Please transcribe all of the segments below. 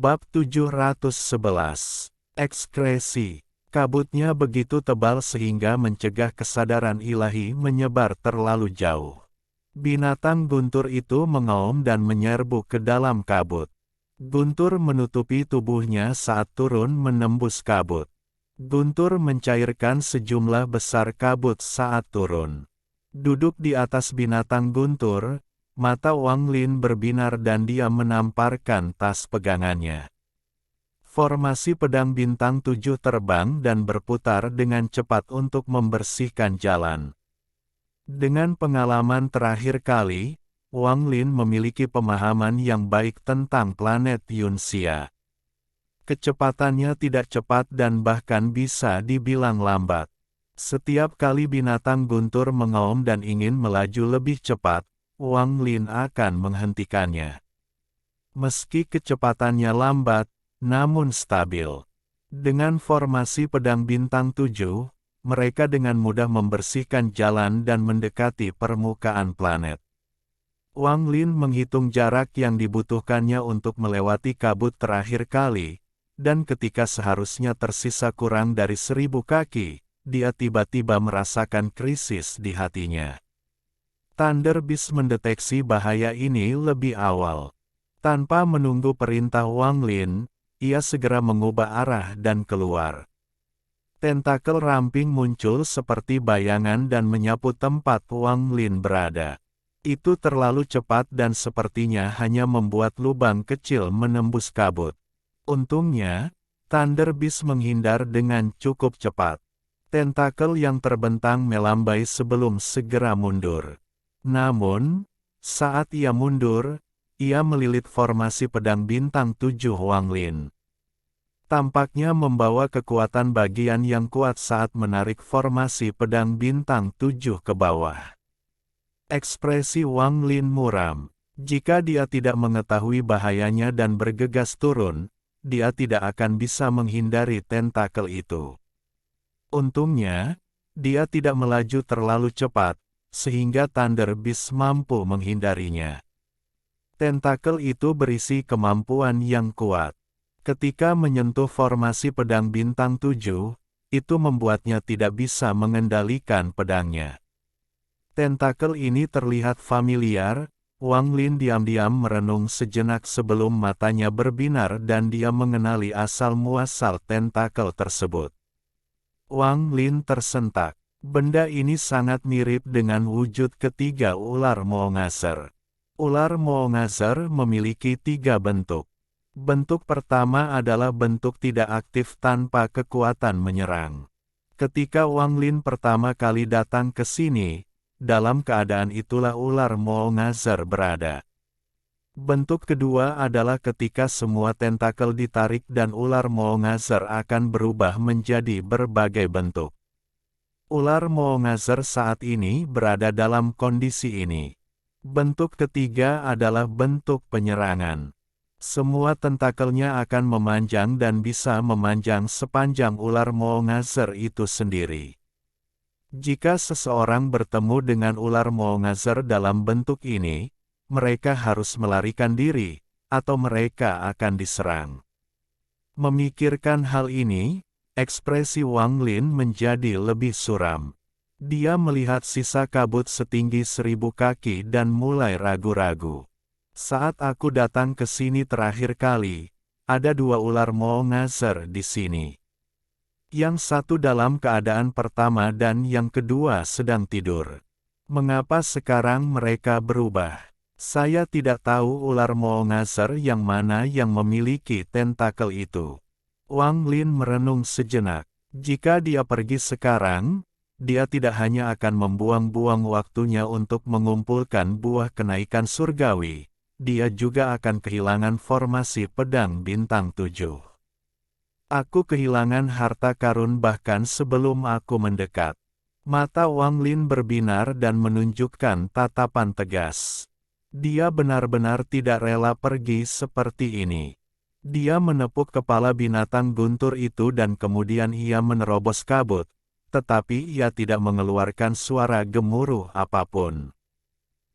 Bab 711. Ekskresi. Kabutnya begitu tebal sehingga mencegah kesadaran ilahi menyebar terlalu jauh. Binatang guntur itu mengaum dan menyerbu ke dalam kabut. Guntur menutupi tubuhnya saat turun menembus kabut. Guntur mencairkan sejumlah besar kabut saat turun. Duduk di atas binatang guntur, mata Wang Lin berbinar dan dia menamparkan tas pegangannya. Formasi pedang bintang 7 terbang dan berputar dengan cepat untuk membersihkan jalan. Dengan pengalaman terakhir kali, Wang Lin memiliki pemahaman yang baik tentang planet Yunxia. Kecepatannya tidak cepat dan bahkan bisa dibilang lambat. Setiap kali binatang guntur mengaum dan ingin melaju lebih cepat, Wang Lin akan menghentikannya. Meski kecepatannya lambat, namun stabil. Dengan formasi pedang bintang 7, mereka dengan mudah membersihkan jalan dan mendekati permukaan planet. Wang Lin menghitung jarak yang dibutuhkannya untuk melewati kabut terakhir kali, dan ketika seharusnya tersisa kurang dari 1000 kaki, dia tiba-tiba merasakan krisis di hatinya. Thunder Beast mendeteksi bahaya ini lebih awal. Tanpa menunggu perintah Wang Lin, ia segera mengubah arah dan keluar. Tentakel ramping muncul seperti bayangan dan menyapu tempat Wang Lin berada. Itu terlalu cepat dan sepertinya hanya membuat lubang kecil menembus kabut. Untungnya, Thunder Beast menghindar dengan cukup cepat. Tentakel yang terbentang melambai sebelum segera mundur. Namun, saat ia mundur, ia melilit formasi pedang bintang 7 Wang Lin. Tampaknya membawa kekuatan bagian yang kuat saat menarik formasi pedang bintang 7 ke bawah. Ekspresi Wang Lin muram. Jika dia tidak mengetahui bahayanya dan bergegas turun, dia tidak akan bisa menghindari tentakel itu. Untungnya, dia tidak melaju terlalu cepat, sehingga Thunder Beast mampu menghindarinya. Tentakel itu berisi kemampuan yang kuat. Ketika menyentuh formasi pedang bintang 7, itu membuatnya tidak bisa mengendalikan pedangnya. Tentakel ini terlihat familiar. Wang Lin diam-diam merenung sejenak sebelum matanya berbinar dan dia mengenali asal-muasal tentakel tersebut. Wang Lin tersentak. Benda ini sangat mirip dengan wujud ketiga ular Moongazer. Ular Moongazer memiliki 3 bentuk. Bentuk pertama adalah bentuk tidak aktif tanpa kekuatan menyerang. Ketika Wang Lin pertama kali datang ke sini, dalam keadaan itulah ular Moongazer berada. Bentuk kedua adalah ketika semua tentakel ditarik dan ular Moongazer akan berubah menjadi berbagai bentuk. Ular Moongazer saat ini berada dalam kondisi ini. Bentuk ketiga adalah bentuk penyerangan. Semua tentakelnya akan memanjang dan bisa memanjang sepanjang ular Moongazer itu sendiri. Jika seseorang bertemu dengan ular Moongazer dalam bentuk ini, mereka harus melarikan diri, atau mereka akan diserang. Memikirkan hal ini, ekspresi Wang Lin menjadi lebih suram. Dia melihat sisa kabut setinggi 1000 kaki dan mulai ragu-ragu. Saat aku datang ke sini terakhir kali, ada 2 ular Moongazer di sini. Yang satu dalam keadaan pertama dan yang kedua sedang tidur. Mengapa sekarang mereka berubah? Saya tidak tahu ular Moongazer yang mana yang memiliki tentakel itu. Wang Lin merenung sejenak. Jika dia pergi sekarang, dia tidak hanya akan membuang-buang waktunya untuk mengumpulkan buah kenaikan surgawi, dia juga akan kehilangan formasi pedang bintang 7. Aku kehilangan harta karun bahkan sebelum aku mendekat. Mata Wang Lin berbinar dan menunjukkan tatapan tegas. Dia benar-benar tidak rela pergi seperti ini. Dia menepuk kepala binatang guntur itu dan kemudian ia menerobos kabut, tetapi ia tidak mengeluarkan suara gemuruh apapun.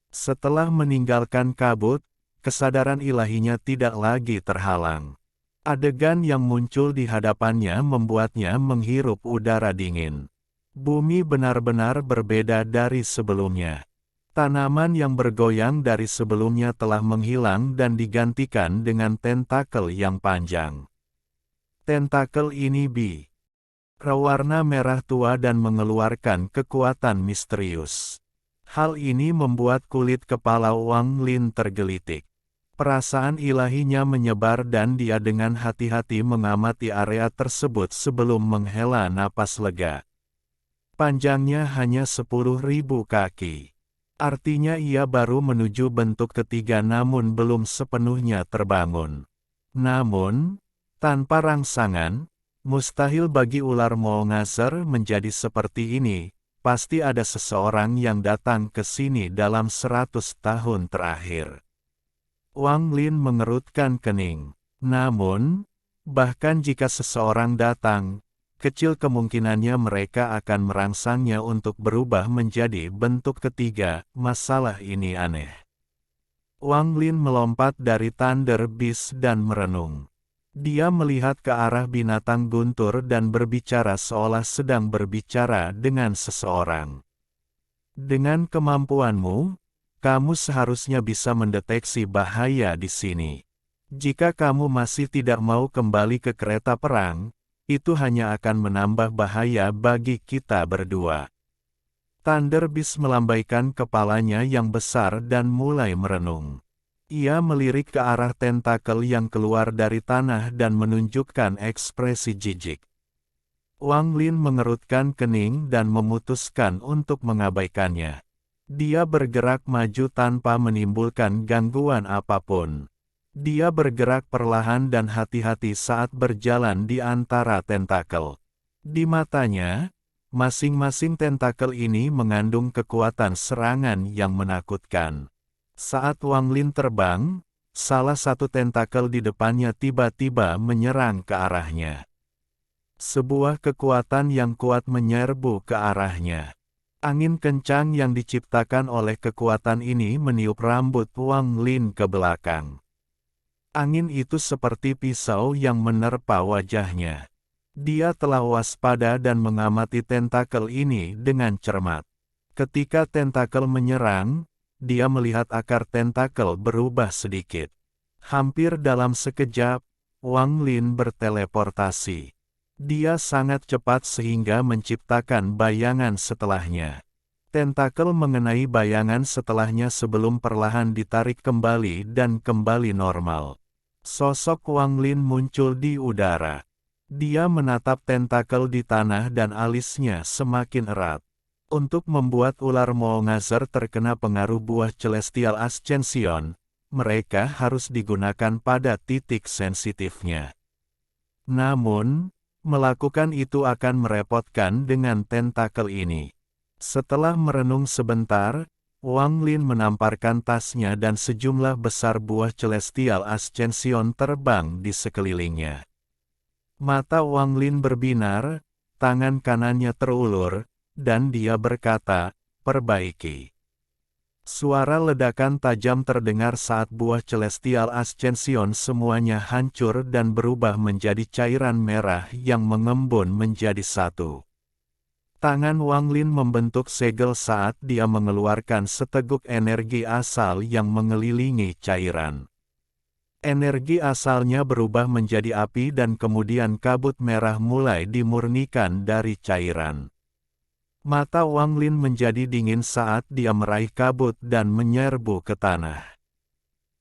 Setelah meninggalkan kabut, kesadaran ilahinya tidak lagi terhalang. Adegan yang muncul di hadapannya membuatnya menghirup udara dingin. Bumi benar-benar berbeda dari sebelumnya. Tanaman yang bergoyang dari sebelumnya telah menghilang dan digantikan dengan tentakel yang panjang. Tentakel ini berwarna merah tua dan mengeluarkan kekuatan misterius. Hal ini membuat kulit kepala Wang Lin tergelitik. Perasaan ilahinya menyebar dan dia dengan hati-hati mengamati area tersebut sebelum menghela napas lega. Panjangnya hanya 10.000 kaki. Artinya ia baru menuju bentuk ketiga namun belum sepenuhnya terbangun. Namun, tanpa rangsangan, mustahil bagi ular Molngaser menjadi seperti ini. Pasti ada seseorang yang datang ke sini dalam 100 tahun terakhir. Wang Lin mengerutkan kening. Namun, bahkan jika seseorang datang, kecil kemungkinannya mereka akan merangsangnya untuk berubah menjadi bentuk ketiga. Masalah ini aneh. Wang Lin melompat dari Thunder Beast dan merenung. Dia melihat ke arah binatang guntur dan berbicara seolah sedang berbicara dengan seseorang. Dengan kemampuanmu, kamu seharusnya bisa mendeteksi bahaya di sini. Jika kamu masih tidak mau kembali ke kereta perang, itu hanya akan menambah bahaya bagi kita berdua. Thunder Beast melambaikan kepalanya yang besar dan mulai merenung. Ia melirik ke arah tentakel yang keluar dari tanah dan menunjukkan ekspresi jijik. Wang Lin mengerutkan kening dan memutuskan untuk mengabaikannya. Dia bergerak maju tanpa menimbulkan gangguan apapun. Dia bergerak perlahan dan hati-hati saat berjalan di antara tentakel. Di matanya, masing-masing tentakel ini mengandung kekuatan serangan yang menakutkan. Saat Wang Lin terbang, salah satu tentakel di depannya tiba-tiba menyerang ke arahnya. Sebuah kekuatan yang kuat menyerbu ke arahnya. Angin kencang yang diciptakan oleh kekuatan ini meniup rambut Wang Lin ke belakang. Angin itu seperti pisau yang menerpa wajahnya. Dia telah waspada dan mengamati tentakel ini dengan cermat. Ketika tentakel menyerang, dia melihat akar tentakel berubah sedikit. Hampir dalam sekejap, Wang Lin berteleportasi. Dia sangat cepat sehingga menciptakan bayangan setelahnya. Tentakel mengenai bayangan setelahnya sebelum perlahan ditarik kembali dan kembali normal. Sosok Wang Lin muncul di udara. Dia menatap tentakel di tanah dan alisnya semakin erat. Untuk membuat ular Molngaser terkena pengaruh buah Celestial Ascension, mereka harus digunakan pada titik sensitifnya. Namun, melakukan itu akan merepotkan dengan tentakel ini. Setelah merenung sebentar, Wang Lin menamparkan tasnya dan sejumlah besar buah Celestial Ascension terbang di sekelilingnya. Mata Wang Lin berbinar, tangan kanannya terulur, dan dia berkata, "Perbaiki." Suara ledakan tajam terdengar saat buah Celestial Ascension semuanya hancur dan berubah menjadi cairan merah yang mengembun menjadi satu. Tangan Wang Lin membentuk segel saat dia mengeluarkan seteguk energi asal yang mengelilingi cairan. Energi asalnya berubah menjadi api dan kemudian kabut merah mulai dimurnikan dari cairan. Mata Wang Lin menjadi dingin saat dia meraih kabut dan menyerbu ke tanah.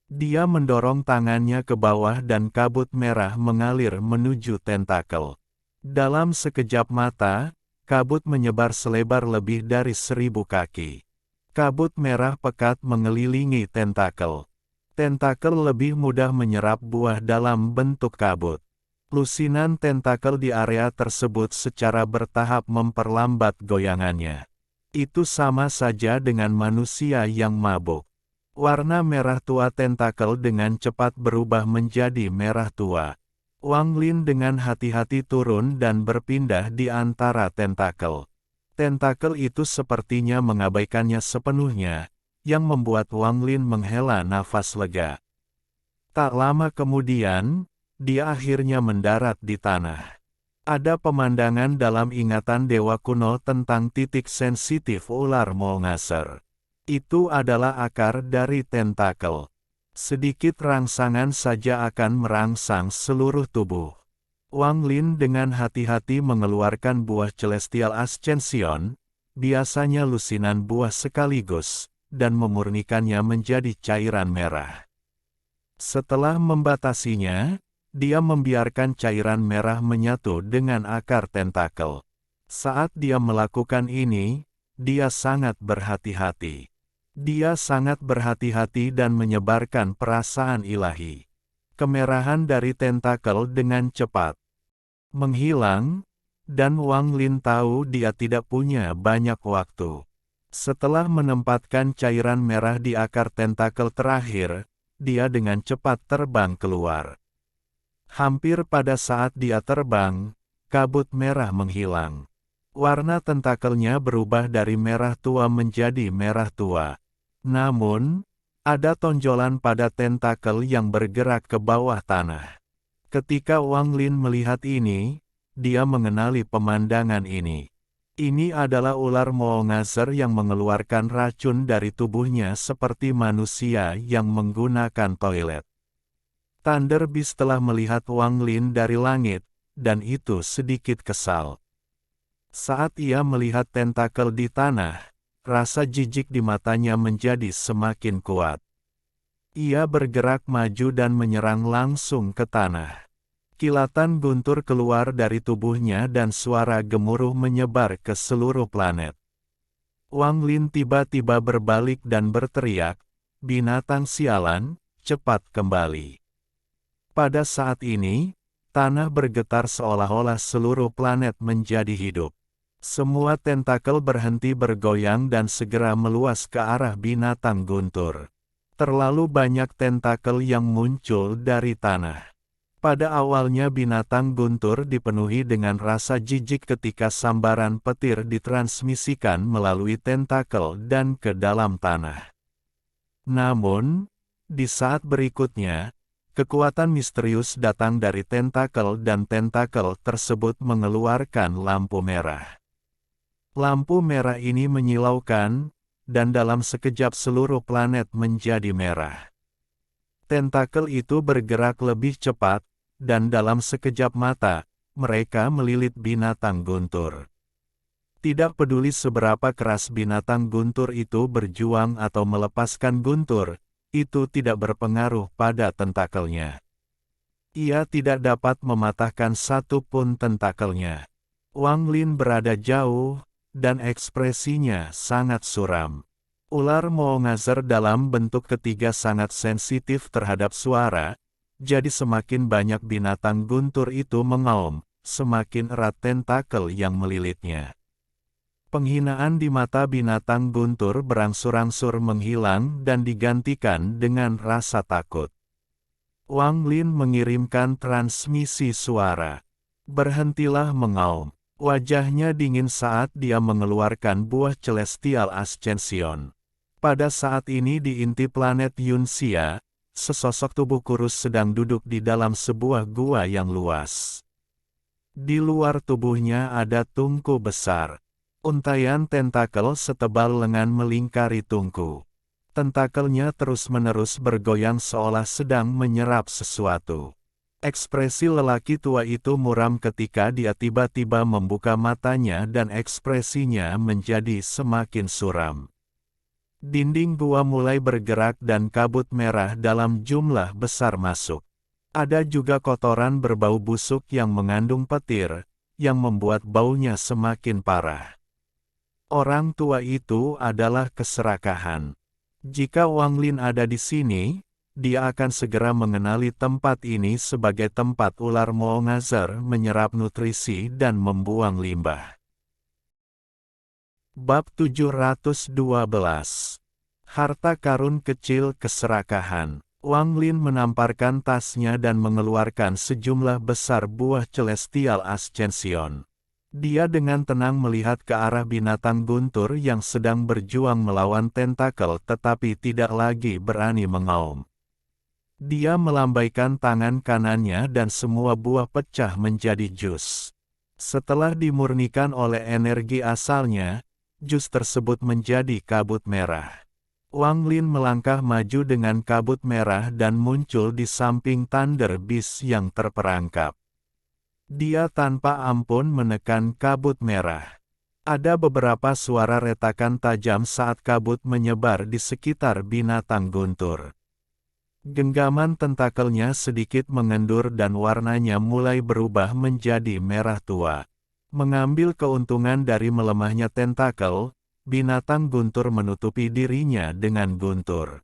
Dia mendorong tangannya ke bawah dan kabut merah mengalir menuju tentakel. Dalam sekejap mata, kabut menyebar selebar lebih dari 1.000 kaki. Kabut merah pekat mengelilingi tentakel. Tentakel lebih mudah menyerap buah dalam bentuk kabut. Lusinan tentakel di area tersebut secara bertahap memperlambat goyangannya. Itu sama saja dengan manusia yang mabuk. Warna merah tua tentakel dengan cepat berubah menjadi merah tua. Wang Lin dengan hati-hati turun dan berpindah di antara tentakel. Tentakel itu sepertinya mengabaikannya sepenuhnya, yang membuat Wang Lin menghela nafas lega. Tak lama kemudian, dia akhirnya mendarat di tanah. Ada pemandangan dalam ingatan dewa kuno tentang titik sensitif ular Molngaser. Itu adalah akar dari tentakel. Sedikit rangsangan saja akan merangsang seluruh tubuh. Wang Lin dengan hati-hati mengeluarkan buah Celestial Ascension, biasanya lusinan buah sekaligus, dan memurnikannya menjadi cairan merah. Setelah membatasinya, dia membiarkan cairan merah menyatu dengan akar tentakel. Saat dia melakukan ini, dia sangat berhati-hati. Dia sangat berhati-hati dan menyebarkan perasaan ilahi. Kemerahan dari tentakel dengan cepat menghilang, dan Wang Lin tahu dia tidak punya banyak waktu. Setelah menempatkan cairan merah di akar tentakel terakhir, dia dengan cepat terbang keluar. Hampir pada saat dia terbang, kabut merah menghilang. Warna tentakelnya berubah dari merah tua menjadi merah tua. Namun, ada tonjolan pada tentakel yang bergerak ke bawah tanah. Ketika Wang Lin melihat ini, dia mengenali pemandangan ini. Ini adalah ular Molngaser yang mengeluarkan racun dari tubuhnya seperti manusia yang menggunakan toilet. Thunder Beast telah melihat Wang Lin dari langit, dan itu sedikit kesal. Saat ia melihat tentakel di tanah, rasa jijik di matanya menjadi semakin kuat. Ia bergerak maju dan menyerang langsung ke tanah. Kilatan guntur keluar dari tubuhnya dan suara gemuruh menyebar ke seluruh planet. Wang Lin tiba-tiba berbalik dan berteriak, "Binatang sialan, cepat kembali." Pada saat ini, tanah bergetar seolah-olah seluruh planet menjadi hidup. Semua tentakel berhenti bergoyang dan segera meluas ke arah binatang guntur. Terlalu banyak tentakel yang muncul dari tanah. Pada awalnya binatang guntur dipenuhi dengan rasa jijik ketika sambaran petir ditransmisikan melalui tentakel dan ke dalam tanah. Namun, di saat berikutnya, kekuatan misterius datang dari tentakel dan tentakel tersebut mengeluarkan lampu merah. Lampu merah ini menyilaukan, dan dalam sekejap seluruh planet menjadi merah. Tentakel itu bergerak lebih cepat, dan dalam sekejap mata, mereka melilit binatang guntur. Tidak peduli seberapa keras binatang guntur itu berjuang atau melepaskan guntur, itu tidak berpengaruh pada tentakelnya. Ia tidak dapat mematahkan satu pun tentakelnya. Wang Lin berada jauh, dan ekspresinya sangat suram. Ular Molngaser dalam bentuk ketiga sangat sensitif terhadap suara, jadi semakin banyak binatang guntur itu mengaum, semakin erat tentakel yang melilitnya. Penghinaan di mata binatang guntur berangsur-angsur menghilang dan digantikan dengan rasa takut. Wang Lin mengirimkan transmisi suara. "Berhentilah mengaum." Wajahnya dingin saat dia mengeluarkan buah Celestial Ascension. Pada saat ini di inti planet Yunxia, sesosok tubuh kurus sedang duduk di dalam sebuah gua yang luas. Di luar tubuhnya ada tungku besar. Untaian tentakel setebal lengan melingkari tungku. Tentakelnya terus-menerus bergoyang seolah sedang menyerap sesuatu. Ekspresi lelaki tua itu muram ketika dia tiba-tiba membuka matanya dan ekspresinya menjadi semakin suram. Dinding gua mulai bergerak dan kabut merah dalam jumlah besar masuk. Ada juga kotoran berbau busuk yang mengandung petir, yang membuat baunya semakin parah. Orang tua itu adalah keserakahan. Jika Wang Lin ada di sini, dia akan segera mengenali tempat ini sebagai tempat ular Molngaser menyerap nutrisi dan membuang limbah. Bab 712. Harta karun kecil keserakahan. Wang Lin menamparkan tasnya dan mengeluarkan sejumlah besar buah Celestial Ascension. Dia dengan tenang melihat ke arah binatang guntur yang sedang berjuang melawan tentakel tetapi tidak lagi berani mengaum. Dia melambaikan tangan kanannya dan semua buah pecah menjadi jus. Setelah dimurnikan oleh energi asalnya, jus tersebut menjadi kabut merah. Wang Lin melangkah maju dengan kabut merah dan muncul di samping Thunder Beast yang terperangkap. Dia tanpa ampun menekan kabut merah. Ada beberapa suara retakan tajam saat kabut menyebar di sekitar binatang guntur. Genggaman tentakelnya sedikit mengendur dan warnanya mulai berubah menjadi merah tua. Mengambil keuntungan dari melemahnya tentakel, binatang guntur menutupi dirinya dengan guntur.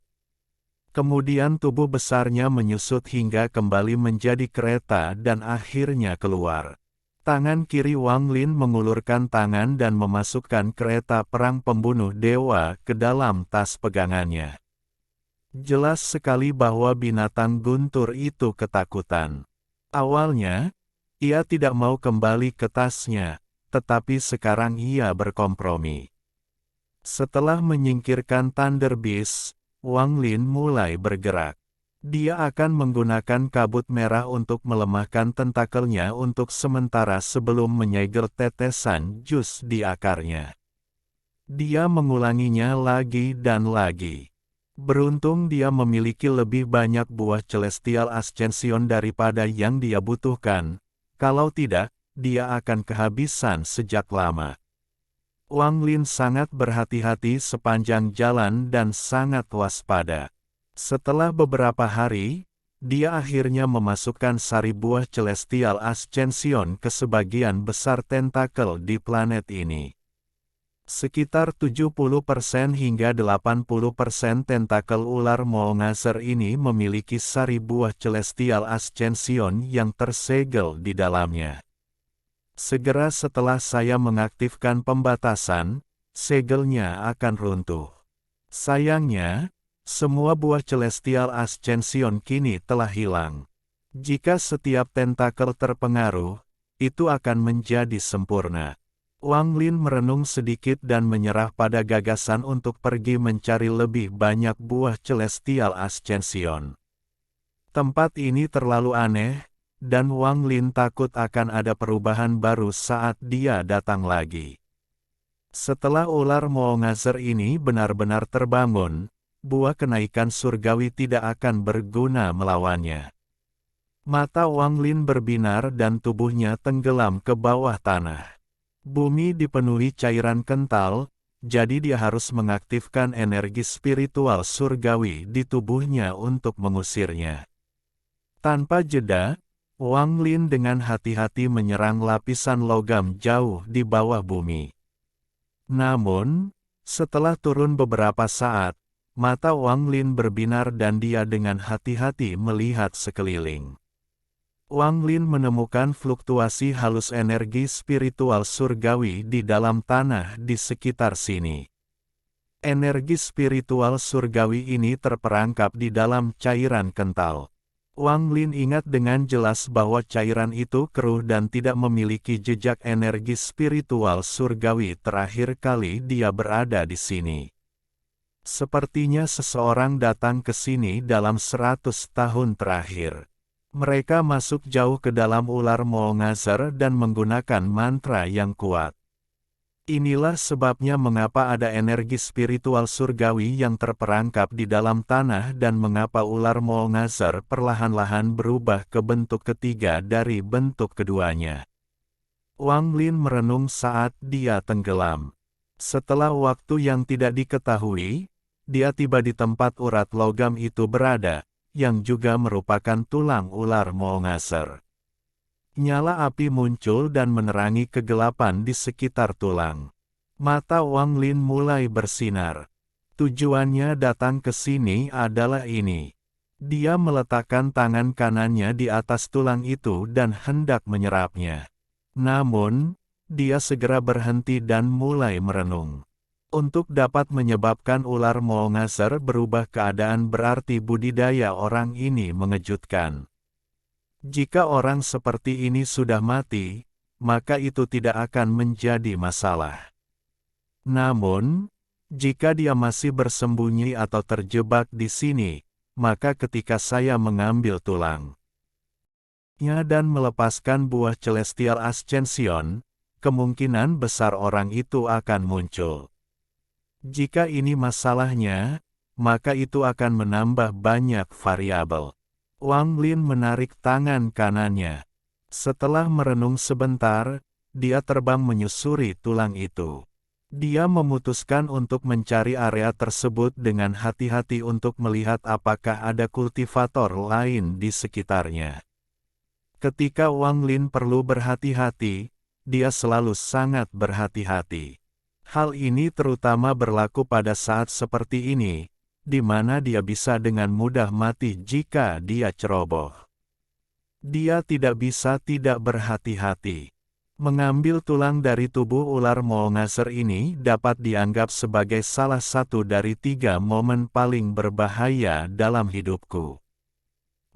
Kemudian tubuh besarnya menyusut hingga kembali menjadi kereta dan akhirnya keluar. Tangan kiri Wang Lin mengulurkan tangan dan memasukkan kereta perang pembunuh dewa ke dalam tas pegangannya. Jelas sekali bahwa binatang guntur itu ketakutan. Awalnya, ia tidak mau kembali ke tasnya, tetapi sekarang ia berkompromi. Setelah menyingkirkan Thunder Beast, Wang Lin mulai bergerak. Dia akan menggunakan kabut merah untuk melemahkan tentakelnya untuk sementara sebelum menyegel tetesan jus di akarnya. Dia mengulanginya lagi dan lagi. Beruntung dia memiliki lebih banyak buah Celestial Ascension daripada yang dia butuhkan. Kalau tidak, dia akan kehabisan sejak lama. Wang Lin sangat berhati-hati sepanjang jalan dan sangat waspada. Setelah beberapa hari, dia akhirnya memasukkan sari buah Celestial Ascension ke sebagian besar tentakel di planet ini. Sekitar 70% hingga 80% tentakel ular Molngaser ini memiliki sari buah Celestial Ascension yang tersegel di dalamnya. Segera setelah saya mengaktifkan pembatasan, segelnya akan runtuh. Sayangnya, semua buah Celestial Ascension kini telah hilang. Jika setiap tentakel terpengaruh, itu akan menjadi sempurna. Wang Lin merenung sedikit dan menyerah pada gagasan untuk pergi mencari lebih banyak buah Celestial Ascension. Tempat ini terlalu aneh, dan Wang Lin takut akan ada perubahan baru saat dia datang lagi. Setelah ular Molngaser ini benar-benar terbangun, buah kenaikan surgawi tidak akan berguna melawannya. Mata Wang Lin berbinar dan tubuhnya tenggelam ke bawah tanah. Bumi dipenuhi cairan kental, jadi dia harus mengaktifkan energi spiritual surgawi di tubuhnya untuk mengusirnya. Tanpa jeda, Wang Lin dengan hati-hati menyerang lapisan logam jauh di bawah bumi. Namun, setelah turun beberapa saat, mata Wang Lin berbinar dan dia dengan hati-hati melihat sekeliling. Wang Lin menemukan fluktuasi halus energi spiritual surgawi di dalam tanah di sekitar sini. Energi spiritual surgawi ini terperangkap di dalam cairan kental. Wang Lin ingat dengan jelas bahwa cairan itu keruh dan tidak memiliki jejak energi spiritual surgawi terakhir kali dia berada di sini. Sepertinya seseorang datang ke sini dalam 100 tahun terakhir. Mereka masuk jauh ke dalam ular Molngaser dan menggunakan mantra yang kuat. Inilah sebabnya mengapa ada energi spiritual surgawi yang terperangkap di dalam tanah dan mengapa ular Molngaser perlahan-lahan berubah ke bentuk ketiga dari bentuk keduanya. Wang Lin merenung saat dia tenggelam. Setelah waktu yang tidak diketahui, dia tiba di tempat urat logam itu berada, yang juga merupakan tulang ular Molngaser. Nyala api muncul dan menerangi kegelapan di sekitar tulang. Mata Wang Lin mulai bersinar. Tujuannya datang ke sini adalah ini. Dia meletakkan tangan kanannya di atas tulang itu dan hendak menyerapnya. Namun, dia segera berhenti dan mulai merenung. Untuk dapat menyebabkan ular Molngaser berubah keadaan berarti budidaya orang ini mengejutkan. Jika orang seperti ini sudah mati, maka itu tidak akan menjadi masalah. Namun, jika dia masih bersembunyi atau terjebak di sini, maka ketika saya mengambil tulangnya dan melepaskan buah Celestial Ascension, kemungkinan besar orang itu akan muncul. Jika ini masalahnya, maka itu akan menambah banyak variabel. Wang Lin menarik tangan kanannya. Setelah merenung sebentar, dia terbang menyusuri tulang itu. Dia memutuskan untuk mencari area tersebut dengan hati-hati untuk melihat apakah ada kultivator lain di sekitarnya. Ketika Wang Lin perlu berhati-hati, dia selalu sangat berhati-hati. Hal ini terutama berlaku pada saat seperti ini, di mana dia bisa dengan mudah mati jika dia ceroboh. Dia tidak bisa tidak berhati-hati. Mengambil tulang dari tubuh ular Molngaser ini dapat dianggap sebagai salah satu dari 3 momen paling berbahaya dalam hidupku.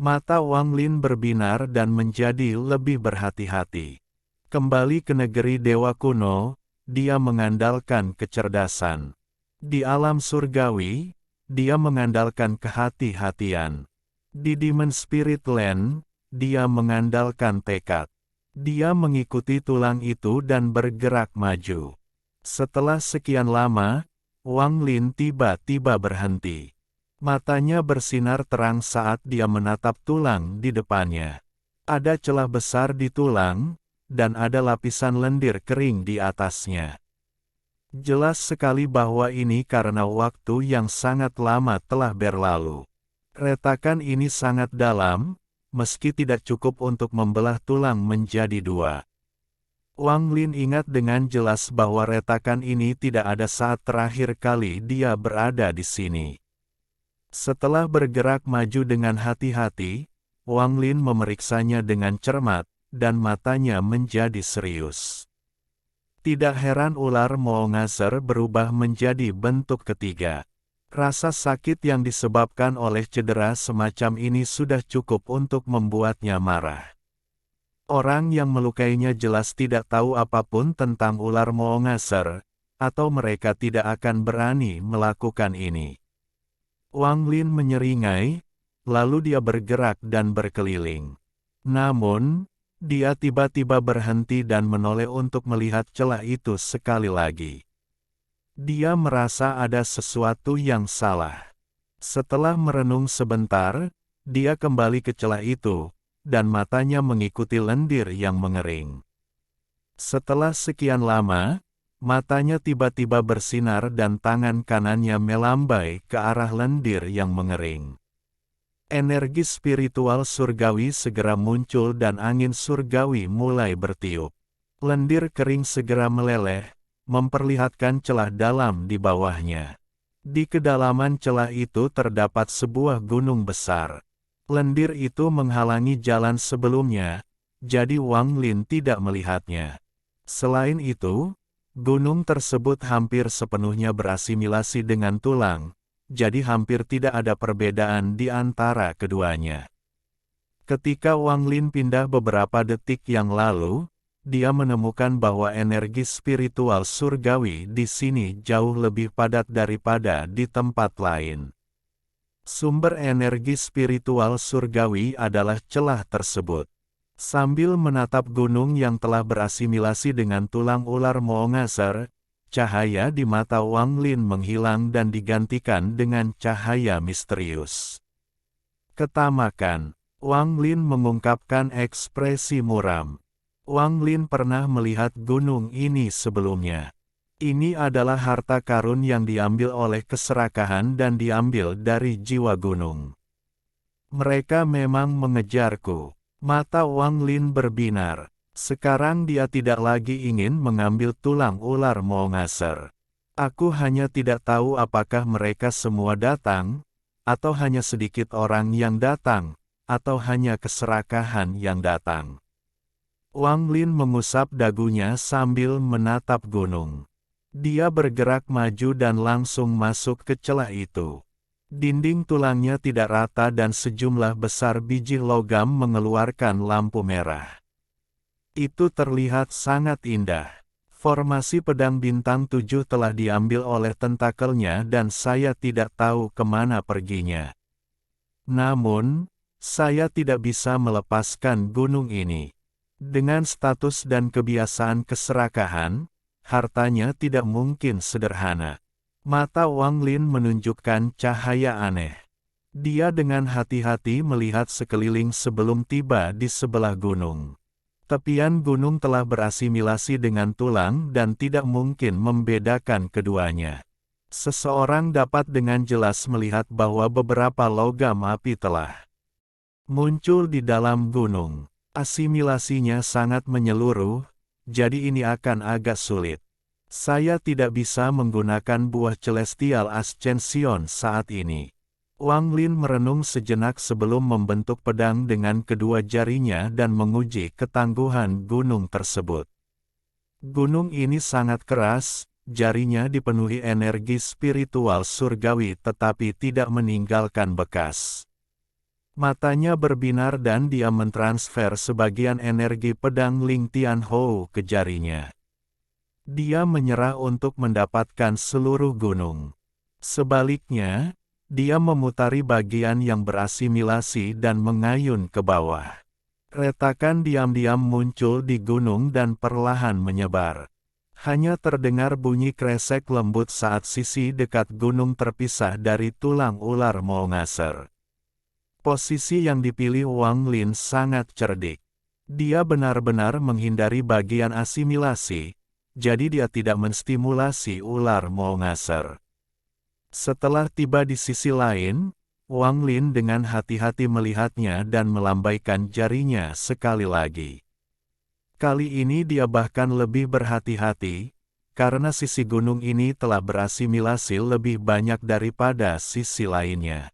Mata Wang Lin berbinar dan menjadi lebih berhati-hati. Kembali ke negeri dewa kuno, dia mengandalkan kecerdasan. Di alam surgawi, dia mengandalkan kehati-hatian. Di Demon Spirit Land, dia mengandalkan tekad. Dia mengikuti tulang itu dan bergerak maju. Setelah sekian lama, Wang Lin tiba-tiba berhenti. Matanya bersinar terang saat dia menatap tulang di depannya. Ada celah besar di tulang, dan ada lapisan lendir kering di atasnya. Jelas sekali bahwa ini karena waktu yang sangat lama telah berlalu. Retakan ini sangat dalam, meski tidak cukup untuk membelah tulang menjadi 2. Wang Lin ingat dengan jelas bahwa retakan ini tidak ada saat terakhir kali dia berada di sini. Setelah bergerak maju dengan hati-hati, Wang Lin memeriksanya dengan cermat, dan matanya menjadi serius. Tidak heran ular Molngaser berubah menjadi bentuk ketiga. Rasa sakit yang disebabkan oleh cedera semacam ini sudah cukup untuk membuatnya marah. Orang yang melukainya jelas tidak tahu apapun tentang ular Molngaser, atau mereka tidak akan berani melakukan ini. Wang Lin menyeringai, lalu dia bergerak dan berkeliling. Namun, dia tiba-tiba berhenti dan menoleh untuk melihat celah itu sekali lagi. Dia merasa ada sesuatu yang salah. Setelah merenung sebentar, dia kembali ke celah itu, dan matanya mengikuti lendir yang mengering. Setelah sekian lama, matanya tiba-tiba bersinar dan tangan kanannya melambai ke arah lendir yang mengering. Energi spiritual surgawi segera muncul dan angin surgawi mulai bertiup. Lendir kering segera meleleh, memperlihatkan celah dalam di bawahnya. Di kedalaman celah itu terdapat sebuah gunung besar. Lendir itu menghalangi jalan sebelumnya, jadi Wang Lin tidak melihatnya. Selain itu, gunung tersebut hampir sepenuhnya berasimilasi dengan tulang, jadi hampir tidak ada perbedaan di antara keduanya. Ketika Wang Lin pindah beberapa detik yang lalu, dia menemukan bahwa energi spiritual surgawi di sini jauh lebih padat daripada di tempat lain. Sumber energi spiritual surgawi adalah celah tersebut. Sambil menatap gunung yang telah berasimilasi dengan tulang ular Molngaser, cahaya di mata Wang Lin menghilang dan digantikan dengan cahaya misterius. Ketamakan. Wang Lin mengungkapkan ekspresi muram. Wang Lin pernah melihat gunung ini sebelumnya. Ini adalah harta karun yang diambil oleh keserakahan dan diambil dari jiwa gunung. Mereka memang mengejarku. Mata Wang Lin berbinar. Sekarang dia tidak lagi ingin mengambil tulang ular Molngaser. Aku hanya tidak tahu apakah mereka semua datang, atau hanya sedikit orang yang datang, atau hanya keserakahan yang datang. Wang Lin mengusap dagunya sambil menatap gunung. Dia bergerak maju dan langsung masuk ke celah itu. Dinding tulangnya tidak rata dan sejumlah besar biji logam mengeluarkan lampu merah. Itu terlihat sangat indah. Formasi pedang bintang 7 telah diambil oleh tentakelnya dan saya tidak tahu kemana perginya. Namun, saya tidak bisa melepaskan gunung ini. Dengan status dan kebiasaan keserakahan, hartanya tidak mungkin sederhana. Mata Wang Lin menunjukkan cahaya aneh. Dia dengan hati-hati melihat sekeliling sebelum tiba di sebelah gunung. Tepian gunung telah berasimilasi dengan tulang dan tidak mungkin membedakan keduanya. Seseorang dapat dengan jelas melihat bahwa beberapa logam api telah muncul di dalam gunung. Asimilasinya sangat menyeluruh, jadi ini akan agak sulit. Saya tidak bisa menggunakan buah Celestial Ascension saat ini. Wang Lin merenung sejenak sebelum membentuk pedang dengan kedua jarinya dan menguji ketangguhan gunung tersebut. Gunung ini sangat keras, jarinya dipenuhi energi spiritual surgawi tetapi tidak meninggalkan bekas. Matanya berbinar dan dia mentransfer sebagian energi pedang Ling Tianhou ke jarinya. Dia menyerah untuk mendapatkan seluruh gunung. Sebaliknya, dia memutari bagian yang berasimilasi dan mengayun ke bawah. Retakan diam-diam muncul di gunung dan perlahan menyebar. Hanya terdengar bunyi kresek lembut saat sisi dekat gunung terpisah dari tulang ular Maungaser. Posisi yang dipilih Wang Lin sangat cerdik. Dia benar-benar menghindari bagian asimilasi, jadi dia tidak menstimulasi ular Maungaser. Setelah tiba di sisi lain, Wang Lin dengan hati-hati melihatnya dan melambaikan jarinya sekali lagi. Kali ini dia bahkan lebih berhati-hati, karena sisi gunung ini telah berasimilasi lebih banyak daripada sisi lainnya.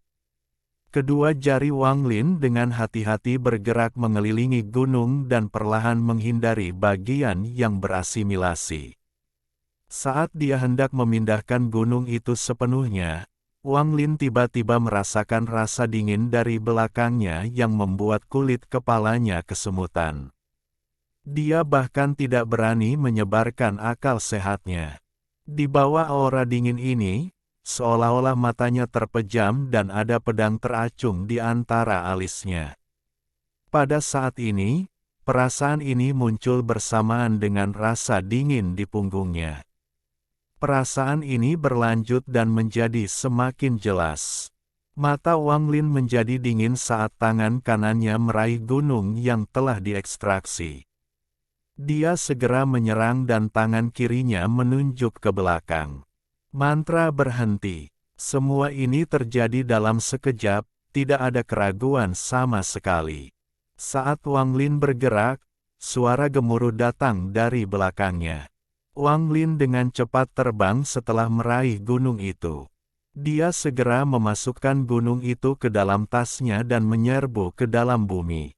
Kedua jari Wang Lin dengan hati-hati bergerak mengelilingi gunung dan perlahan menghindari bagian yang berasimilasi. Saat dia hendak memindahkan gunung itu sepenuhnya, Wang Lin tiba-tiba merasakan rasa dingin dari belakangnya yang membuat kulit kepalanya kesemutan. Dia bahkan tidak berani menyebarkan akal sehatnya. Di bawah aura dingin ini, seolah-olah matanya terpejam dan ada pedang teracung di antara alisnya. Pada saat ini, perasaan ini muncul bersamaan dengan rasa dingin di punggungnya. Perasaan ini berlanjut dan menjadi semakin jelas. Mata Wang Lin menjadi dingin saat tangan kanannya meraih gunung yang telah diekstraksi. Dia segera menyerang dan tangan kirinya menunjuk ke belakang. Mantra berhenti. Semua ini terjadi dalam sekejap, tidak ada keraguan sama sekali. Saat Wang Lin bergerak, suara gemuruh datang dari belakangnya. Wang Lin dengan cepat terbang setelah meraih gunung itu. Dia segera memasukkan gunung itu ke dalam tasnya dan menyerbu ke dalam bumi.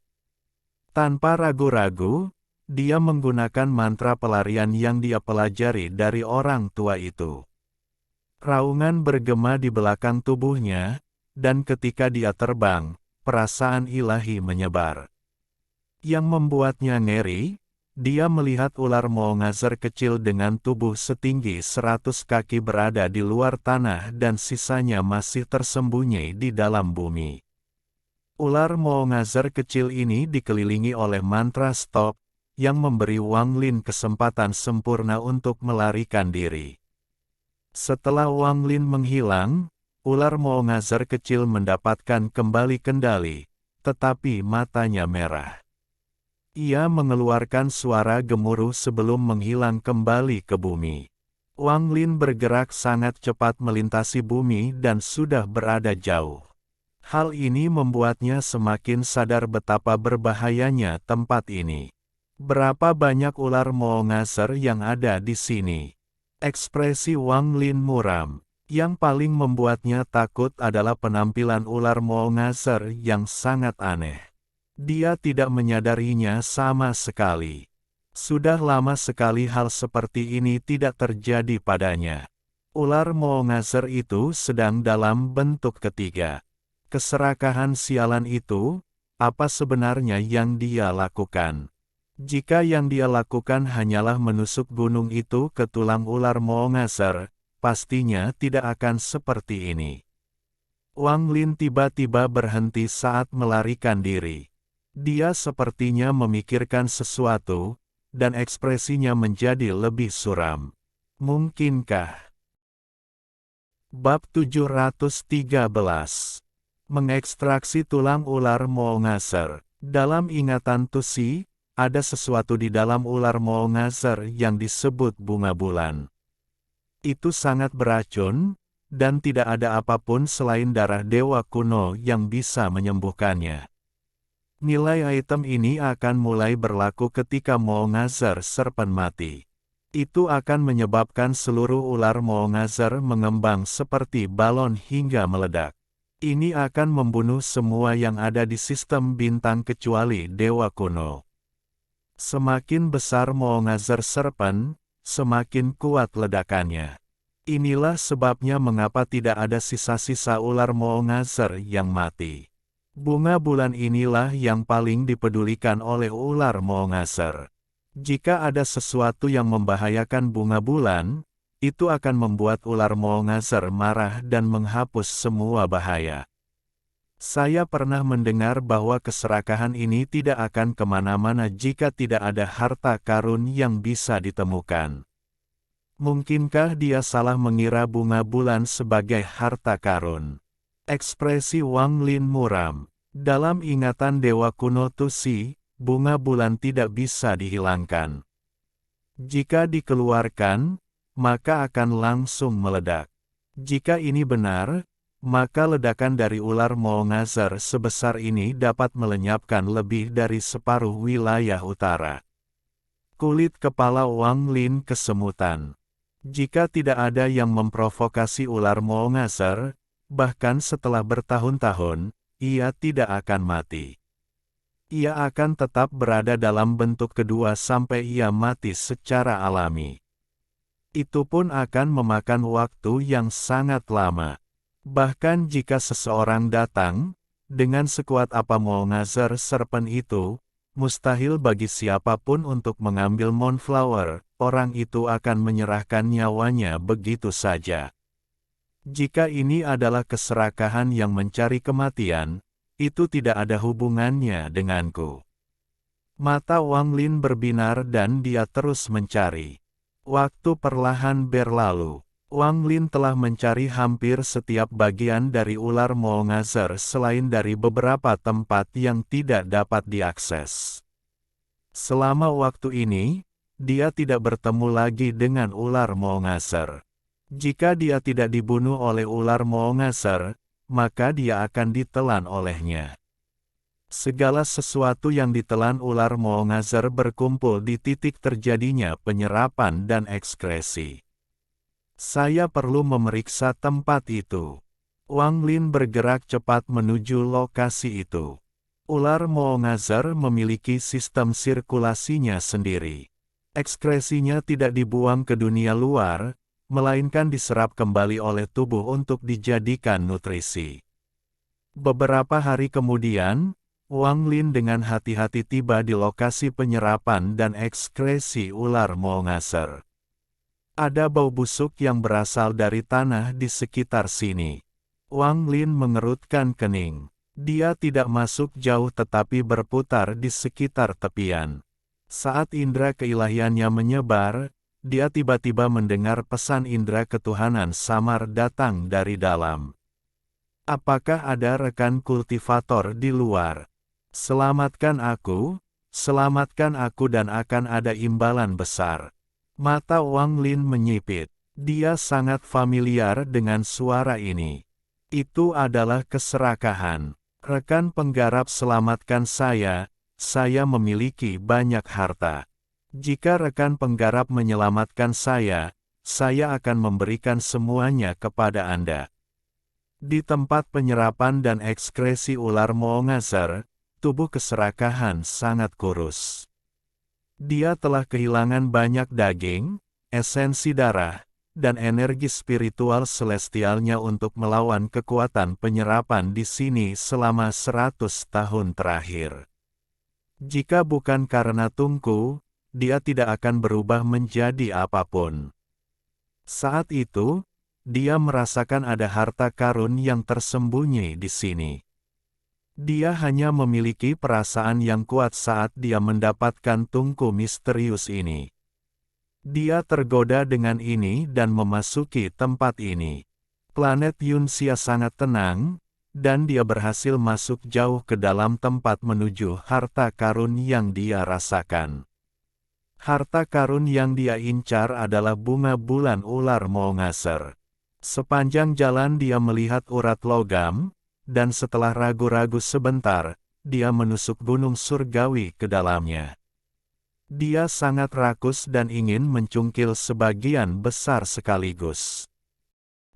Tanpa ragu-ragu, dia menggunakan mantra pelarian yang dia pelajari dari orang tua itu. Raungan bergema di belakang tubuhnya, dan ketika dia terbang, perasaan ilahi menyebar. Yang membuatnya ngeri, dia melihat ular Maungaser kecil dengan tubuh setinggi 100 kaki berada di luar tanah dan sisanya masih tersembunyi di dalam bumi. Ular Maungaser kecil ini dikelilingi oleh mantra stop, yang memberi Wang Lin kesempatan sempurna untuk melarikan diri. Setelah Wang Lin menghilang, ular Maungaser kecil mendapatkan kembali kendali, tetapi matanya merah. Ia mengeluarkan suara gemuruh sebelum menghilang kembali ke bumi. Wang Lin bergerak sangat cepat melintasi bumi dan sudah berada jauh. Hal ini membuatnya semakin sadar betapa berbahayanya tempat ini. Berapa banyak ular Maungaser yang ada di sini? Ekspresi Wang Lin muram. Yang paling membuatnya takut adalah penampilan ular Maungaser yang sangat aneh. Dia tidak menyadarinya sama sekali. Sudah lama sekali hal seperti ini tidak terjadi padanya. Ular Maungaser itu sedang dalam bentuk ketiga. Keserakahan sialan itu, apa sebenarnya yang dia lakukan? Jika yang dia lakukan hanyalah menusuk gunung itu ke tulang ular Maungaser, pastinya tidak akan seperti ini. Wang Lin tiba-tiba berhenti saat melarikan diri. Dia sepertinya memikirkan sesuatu, dan ekspresinya menjadi lebih suram. Mungkinkah? Bab 713. Mengekstraksi tulang ular Molngaser. Dalam ingatan Tusi, ada sesuatu di dalam ular Molngaser yang disebut bunga bulan. Itu sangat beracun, dan tidak ada apapun selain darah dewa kuno yang bisa menyembuhkannya. Nilai item ini akan mulai berlaku ketika Molngaser Serpent mati. Itu akan menyebabkan seluruh ular Molngaser mengembang seperti balon hingga meledak. Ini akan membunuh semua yang ada di sistem bintang kecuali dewa kuno. Semakin besar Molngaser Serpent, semakin kuat ledakannya. Inilah sebabnya mengapa tidak ada sisa-sisa ular Molngaser yang mati. Bunga bulan inilah yang paling dipedulikan oleh ular Molngaser. Jika ada sesuatu yang membahayakan bunga bulan, itu akan membuat ular Molngaser marah dan menghapus semua bahaya. Saya pernah mendengar bahwa keserakahan ini tidak akan kemana-mana jika tidak ada harta karun yang bisa ditemukan. Mungkinkah dia salah mengira bunga bulan sebagai harta karun? Ekspresi Wang Lin muram. Dalam ingatan dewa kuno Tusi, bunga bulan tidak bisa dihilangkan. Jika dikeluarkan, maka akan langsung meledak. Jika ini benar, maka ledakan dari ular Molngaser sebesar ini dapat melenyapkan lebih dari separuh wilayah utara. Kulit kepala Wang Lin kesemutan. Jika tidak ada yang memprovokasi ular Molngaser, bahkan setelah bertahun-tahun, ia tidak akan mati. Ia akan tetap berada dalam bentuk kedua sampai ia mati secara alami. Itu pun akan memakan waktu yang sangat lama. Bahkan jika seseorang datang, dengan sekuat apa Molngaser Serpent itu, mustahil bagi siapapun untuk mengambil Moonflower, orang itu akan menyerahkan nyawanya begitu saja. Jika ini adalah keserakahan yang mencari kematian, itu tidak ada hubungannya denganku. Mata Wang Lin berbinar dan dia terus mencari. Waktu perlahan berlalu. Wang Lin telah mencari hampir setiap bagian dari ular Molngaser selain dari beberapa tempat yang tidak dapat diakses. Selama waktu ini, dia tidak bertemu lagi dengan ular Molngaser. Jika dia tidak dibunuh oleh ular Molngaser, maka dia akan ditelan olehnya. Segala sesuatu yang ditelan ular Molngaser berkumpul di titik terjadinya penyerapan dan ekskresi. Saya perlu memeriksa tempat itu. Wang Lin bergerak cepat menuju lokasi itu. Ular Molngaser memiliki sistem sirkulasinya sendiri. Ekskresinya tidak dibuang ke dunia luar, melainkan diserap kembali oleh tubuh untuk dijadikan nutrisi. Beberapa hari kemudian, Wang Lin dengan hati-hati tiba di lokasi penyerapan dan ekskresi ular Molngaser. Ada bau busuk yang berasal dari tanah di sekitar sini. Wang Lin mengerutkan kening. Dia tidak masuk jauh tetapi berputar di sekitar tepian. Saat indera keilahiannya menyebar, dia tiba-tiba mendengar pesan indera ketuhanan samar datang dari dalam. Apakah ada rekan kultivator di luar? Selamatkan aku dan akan ada imbalan besar. Mata Wang Lin menyipit. Dia sangat familiar dengan suara ini. Itu adalah keserakahan. Rekan penggarap selamatkan saya memiliki banyak harta. Jika rekan penggarap menyelamatkan saya akan memberikan semuanya kepada Anda. Di tempat penyerapan dan ekskresi ular Molngaser, tubuh keserakahan sangat kurus. Dia telah kehilangan banyak daging, esensi darah, dan energi spiritual celestialnya untuk melawan kekuatan penyerapan di sini selama 100 tahun terakhir. Jika bukan karena Tungku, dia tidak akan berubah menjadi apapun. Saat itu, dia merasakan ada harta karun yang tersembunyi di sini. Dia hanya memiliki perasaan yang kuat saat dia mendapatkan tungku misterius ini. Dia tergoda dengan ini dan memasuki tempat ini. Planet Yunxia sangat tenang, dan dia berhasil masuk jauh ke dalam tempat menuju harta karun yang dia rasakan. Harta karun yang dia incar adalah bunga bulan ular Maungaser. Sepanjang jalan dia melihat urat logam, dan setelah ragu-ragu sebentar, dia menusuk gunung surgawi ke dalamnya. Dia sangat rakus dan ingin mencungkil sebagian besar sekaligus.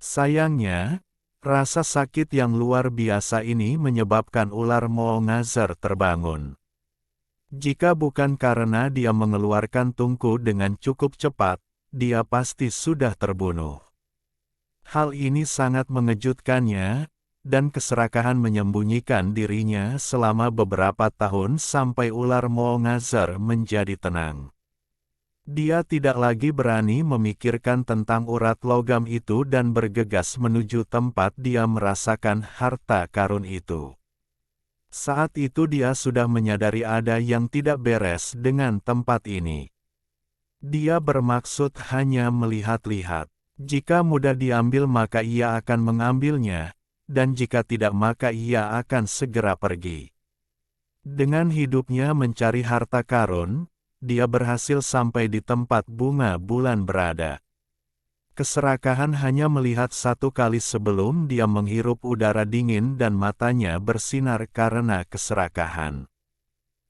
Sayangnya, rasa sakit yang luar biasa ini menyebabkan ular Maungaser terbangun. Jika bukan karena dia mengeluarkan tungku dengan cukup cepat, dia pasti sudah terbunuh. Hal ini sangat mengejutkannya, dan keserakahan menyembunyikan dirinya selama beberapa tahun sampai ular Maungaser menjadi tenang. Dia tidak lagi berani memikirkan tentang urat logam itu dan bergegas menuju tempat dia merasakan harta karun itu. Saat itu dia sudah menyadari ada yang tidak beres dengan tempat ini. Dia bermaksud hanya melihat-lihat. Jika mudah diambil maka ia akan mengambilnya, dan jika tidak maka ia akan segera pergi. Dengan hidupnya mencari harta karun, dia berhasil sampai di tempat bunga bulan berada. Keserakahan hanya melihat satu kali sebelum dia menghirup udara dingin dan matanya bersinar karena keserakahan.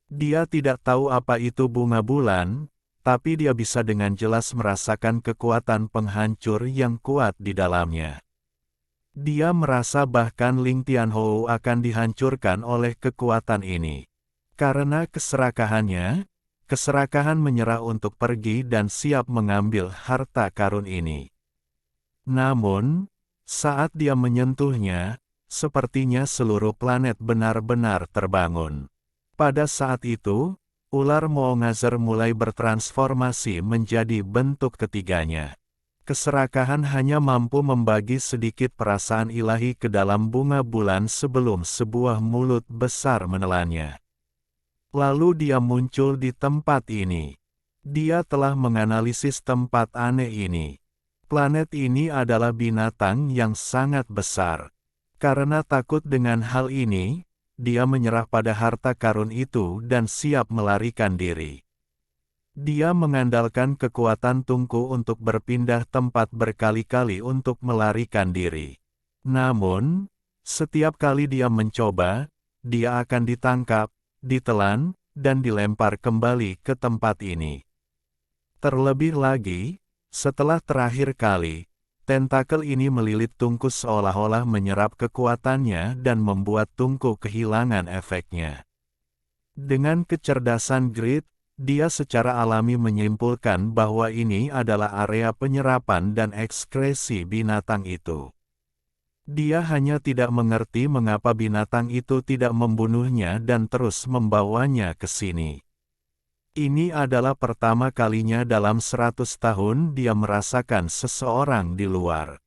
Dia tidak tahu apa itu bunga bulan, tapi dia bisa dengan jelas merasakan kekuatan penghancur yang kuat di dalamnya. Dia merasa bahkan Ling Tianhou akan dihancurkan oleh kekuatan ini. Karena keserakahannya, keserakahan menyerah untuk pergi dan siap mengambil harta karun ini. Namun, saat dia menyentuhnya, sepertinya seluruh planet benar-benar terbangun. Pada saat itu, ular Maungaser mulai bertransformasi menjadi bentuk ketiganya. Keserakahan hanya mampu membagi sedikit perasaan ilahi ke dalam bunga bulan sebelum sebuah mulut besar menelannya. Lalu dia muncul di tempat ini. Dia telah menganalisis tempat aneh ini. Planet ini adalah binatang yang sangat besar. Karena takut dengan hal ini, dia menyerah pada harta karun itu dan siap melarikan diri. Dia mengandalkan kekuatan tungku untuk berpindah tempat berkali-kali untuk melarikan diri. Namun, setiap kali dia mencoba, dia akan ditangkap, ditelan, dan dilempar kembali ke tempat ini. Terlebih lagi, setelah terakhir kali, tentakel ini melilit tungku seolah-olah menyerap kekuatannya dan membuat tungku kehilangan efeknya. Dengan kecerdasan grid, dia secara alami menyimpulkan bahwa ini adalah area penyerapan dan ekskresi binatang itu. Dia hanya tidak mengerti mengapa binatang itu tidak membunuhnya dan terus membawanya ke sini. Ini adalah pertama kalinya dalam 100 tahun dia merasakan seseorang di luar.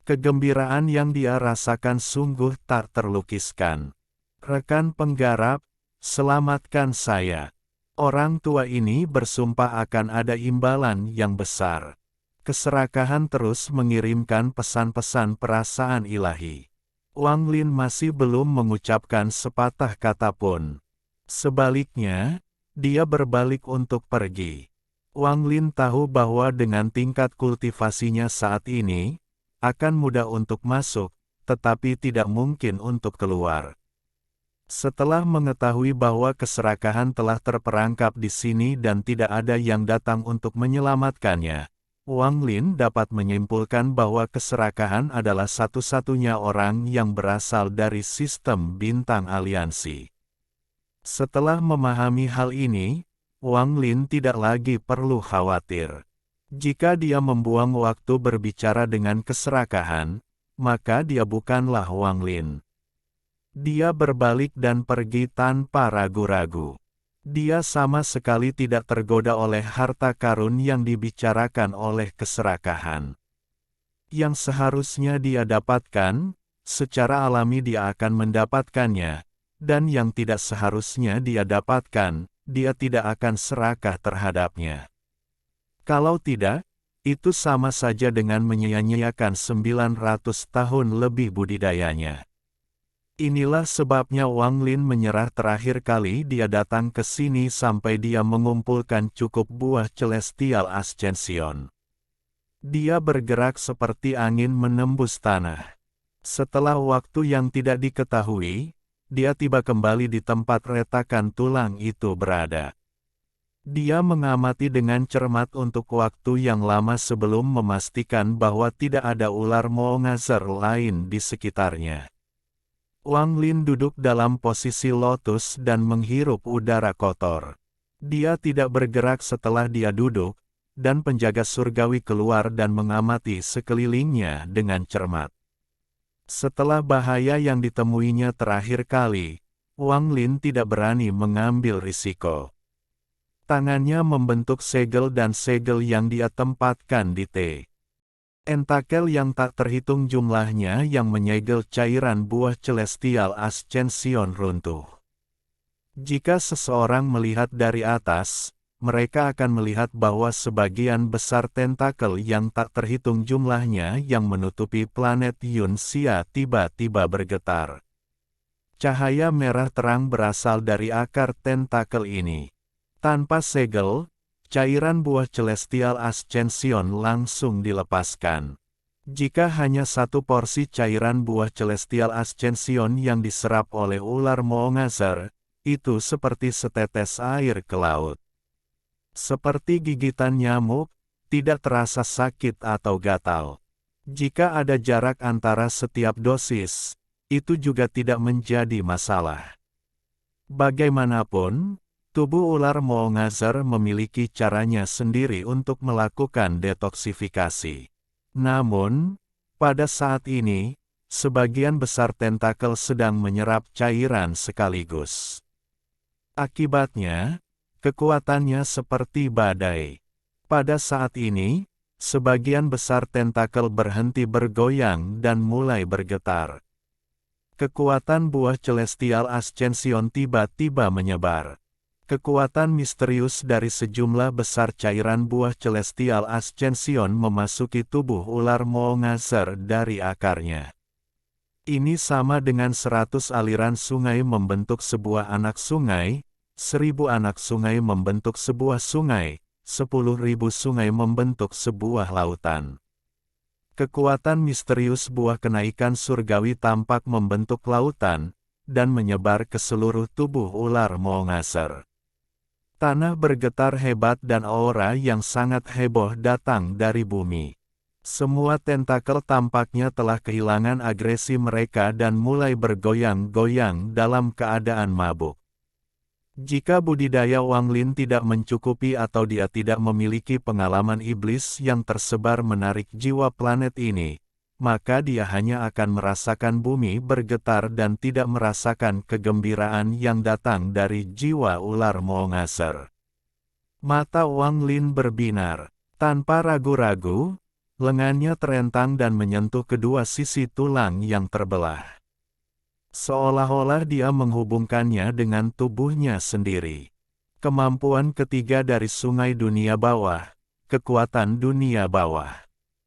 Kegembiraan yang dia rasakan sungguh tak terlukiskan. Rekan penggarap, selamatkan saya. Orang tua ini bersumpah akan ada imbalan yang besar. Keserakahan terus mengirimkan pesan-pesan perasaan ilahi. Wang Lin masih belum mengucapkan sepatah kata pun. Sebaliknya, dia berbalik untuk pergi. Wang Lin tahu bahwa dengan tingkat kultivasinya saat ini, akan mudah untuk masuk, tetapi tidak mungkin untuk keluar. Setelah mengetahui bahwa keserakahan telah terperangkap di sini dan tidak ada yang datang untuk menyelamatkannya, Wang Lin dapat menyimpulkan bahwa keserakahan adalah satu-satunya orang yang berasal dari sistem bintang aliansi. Setelah memahami hal ini, Wang Lin tidak lagi perlu khawatir. Jika dia membuang waktu berbicara dengan keserakahan, maka dia bukanlah Wang Lin. Dia berbalik dan pergi tanpa ragu-ragu. Dia sama sekali tidak tergoda oleh harta karun yang dibicarakan oleh keserakahan. Yang seharusnya dia dapatkan, secara alami dia akan mendapatkannya, dan yang tidak seharusnya dia dapatkan, dia tidak akan serakah terhadapnya. Kalau tidak, itu sama saja dengan menyia-nyiakan 900 tahun lebih budidayanya. Inilah sebabnya Wang Lin menyerah terakhir kali dia datang ke sini sampai dia mengumpulkan cukup buah Celestial Ascension. Dia bergerak seperti angin menembus tanah. Setelah waktu yang tidak diketahui, dia tiba kembali di tempat retakan tulang itu berada. Dia mengamati dengan cermat untuk waktu yang lama sebelum memastikan bahwa tidak ada ular Moongazer lain di sekitarnya. Wang Lin duduk dalam posisi lotus dan menghirup udara kotor. Dia tidak bergerak setelah dia duduk, dan penjaga surgawi keluar dan mengamati sekelilingnya dengan cermat. Setelah bahaya yang ditemuinya terakhir kali, Wang Lin tidak berani mengambil risiko. Tangannya membentuk segel dan segel yang dia tempatkan di T. Entakel yang tak terhitung jumlahnya yang menyegel cairan buah Celestial Ascension runtuh. Jika seseorang melihat dari atas, mereka akan melihat bahwa sebagian besar tentakel yang tak terhitung jumlahnya yang menutupi planet Yunxia tiba-tiba bergetar. Cahaya merah terang berasal dari akar tentakel ini. Tanpa segel, cairan buah Celestial Ascension langsung dilepaskan. Jika hanya satu porsi cairan buah Celestial Ascension yang diserap oleh ular Moongazer, itu seperti setetes air ke laut. Seperti gigitan nyamuk, tidak terasa sakit atau gatal. Jika ada jarak antara setiap dosis, itu juga tidak menjadi masalah. Bagaimanapun, tubuh ular Moongazer memiliki caranya sendiri untuk melakukan detoksifikasi. Namun, pada saat ini, sebagian besar tentakel sedang menyerap cairan sekaligus. Akibatnya, kekuatannya seperti badai. Pada saat ini, sebagian besar tentakel berhenti bergoyang dan mulai bergetar. Kekuatan buah Celestial Ascension tiba-tiba menyebar. Kekuatan misterius dari sejumlah besar cairan buah Celestial Ascension memasuki tubuh ular Moongazer dari akarnya. Ini sama dengan 100 aliran sungai membentuk sebuah anak sungai, 1000 anak sungai membentuk sebuah sungai, 10.000 sungai membentuk sebuah lautan. Kekuatan misterius buah kenaikan surgawi tampak membentuk lautan, dan menyebar ke seluruh tubuh ular Moongazer. Tanah bergetar hebat dan aura yang sangat heboh datang dari bumi. Semua tentakel tampaknya telah kehilangan agresi mereka dan mulai bergoyang-goyang dalam keadaan mabuk. Jika budidaya Wang Lin tidak mencukupi atau dia tidak memiliki pengalaman iblis yang tersebar menarik jiwa planet ini, maka dia hanya akan merasakan bumi bergetar dan tidak merasakan kegembiraan yang datang dari jiwa ular Moongazer. Mata Wang Lin berbinar. Tanpa ragu-ragu, lengannya terentang dan menyentuh kedua sisi tulang yang terbelah. Seolah-olah dia menghubungkannya dengan tubuhnya sendiri. Kemampuan ketiga dari sungai dunia bawah, kekuatan dunia bawah.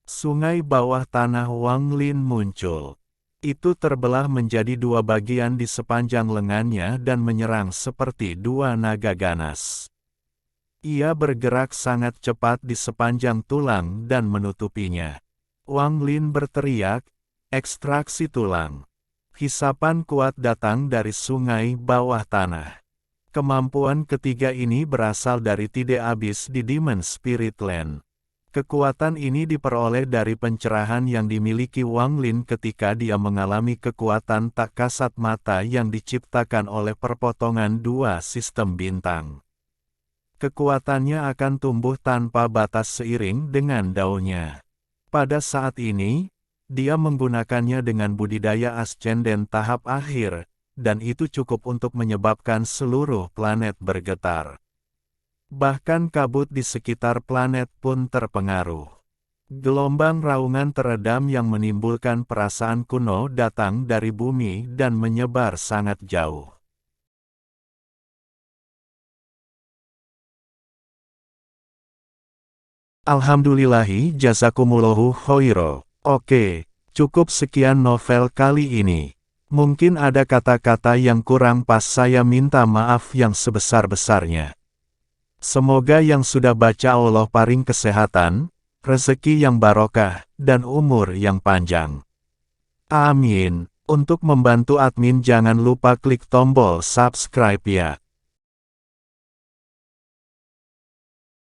Sungai bawah tanah Wang Lin muncul. Itu terbelah menjadi dua bagian di sepanjang lengannya dan menyerang seperti dua naga ganas. Ia bergerak sangat cepat di sepanjang tulang dan menutupinya. Wang Lin berteriak, ekstraksi tulang. Hisapan kuat datang dari sungai bawah tanah. Kemampuan ketiga ini berasal dari Tide Abyss di Demon Spirit Land. Kekuatan ini diperoleh dari pencerahan yang dimiliki Wang Lin ketika dia mengalami kekuatan tak kasat mata yang diciptakan oleh perpotongan dua sistem bintang. Kekuatannya akan tumbuh tanpa batas seiring dengan daunnya. Pada saat ini, dia menggunakannya dengan budidaya ascenden tahap akhir, dan itu cukup untuk menyebabkan seluruh planet bergetar. Bahkan kabut di sekitar planet pun terpengaruh. Gelombang raungan teredam yang menimbulkan perasaan kuno datang dari bumi dan menyebar sangat jauh. Alhamdulillahi jazakumullahu khoiro. Oke, cukup sekian novel kali ini. Mungkin ada kata-kata yang kurang pas, saya minta maaf yang sebesar-besarnya. Semoga yang sudah baca Allah paring kesehatan, rezeki yang barokah, dan umur yang panjang. Amin. Untuk membantu admin jangan lupa klik tombol subscribe ya.